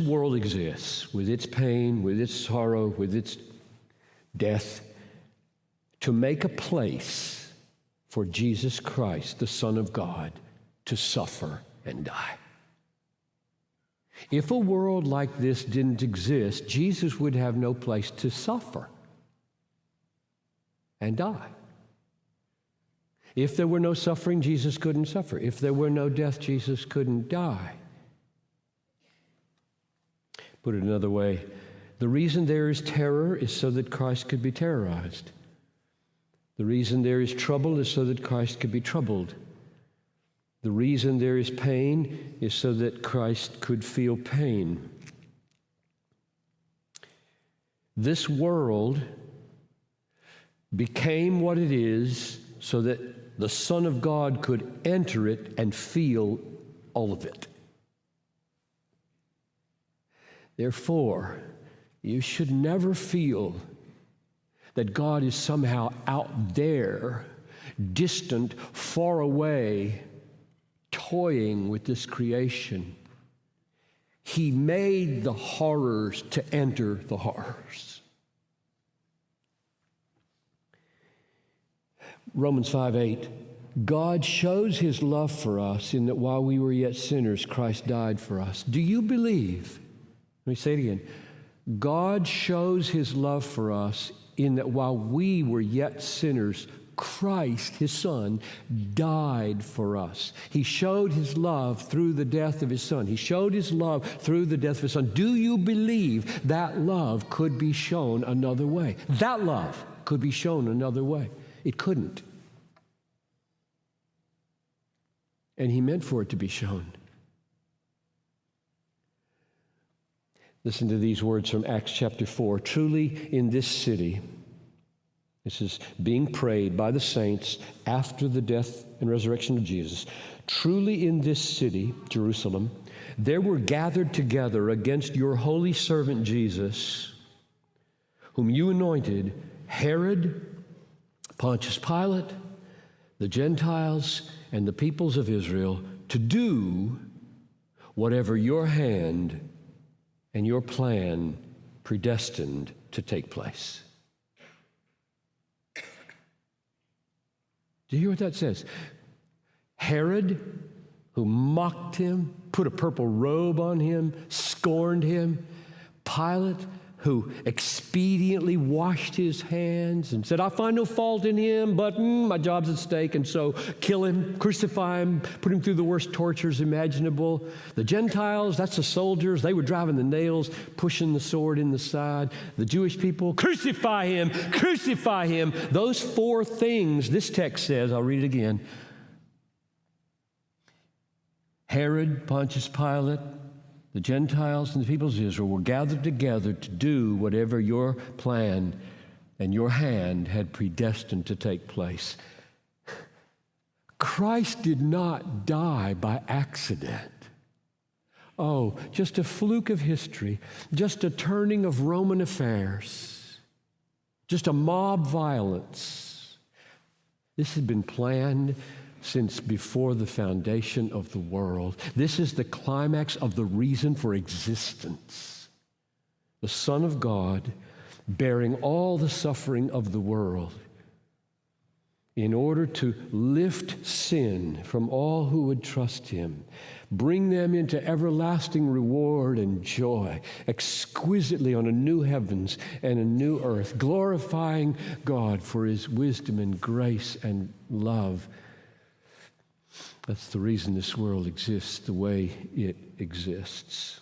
world exists with its pain, with its sorrow, with its death, to make a place for Jesus Christ, the Son of God, to suffer and die. If a world like this didn't exist, Jesus would have no place to suffer and die. If there were no suffering, Jesus couldn't suffer. If there were no death, Jesus couldn't die. Put it another way, the reason there is terror is so that Christ could be terrorized. The reason there is trouble is so that Christ could be troubled. The reason there is pain is so that Christ could feel pain. This world became what it is so that the Son of God could enter it and feel all of it. Therefore, you should never feel that God is somehow out there, distant, far away, toying with this creation. He made the horrors to enter the horrors. Romans 5:8, God shows his love for us in that while we were yet sinners, Christ died for us. Do you believe? Let me say it again. God shows his love for us in that while we were yet sinners, Christ, his Son, died for us. He showed his love through the death of his Son. He showed his love through the death of his Son. Do you believe that love could be shown another way? That love could be shown another way. It couldn't. And he meant for it to be shown. Listen to these words from Acts chapter 4. Truly in this city, this is being prayed by the saints after the death and resurrection of Jesus. Truly in this city, Jerusalem, there were gathered together against your holy servant Jesus, whom you anointed, Herod, Pontius Pilate, the Gentiles, and the peoples of Israel, to do whatever your hand and your plan predestined to take place. Do you hear what that says? Herod, who mocked him, put a purple robe on him, scorned him. Pilate, who expediently washed his hands and said, I find no fault in him, but my job's at stake, and so kill him, crucify him, put him through the worst tortures imaginable. The Gentiles, that's the soldiers, they were driving the nails, pushing the sword in the side. The Jewish people, crucify him, crucify him. Those four things, this text says, I'll read it again. Herod, Pontius Pilate, the Gentiles and the peoples of Israel were gathered together to do whatever your plan and your hand had predestined to take place. Christ did not die by accident. Oh, just a fluke of history, just a turning of Roman affairs, just a mob violence. This had been planned since before the foundation of the world. This is the climax of the reason for existence. The Son of God bearing all the suffering of the world in order to lift sin from all who would trust him, bring them into everlasting reward and joy, exquisitely on a new heavens and a new earth, glorifying God for his wisdom and grace and love. That's the reason this world exists the way it exists.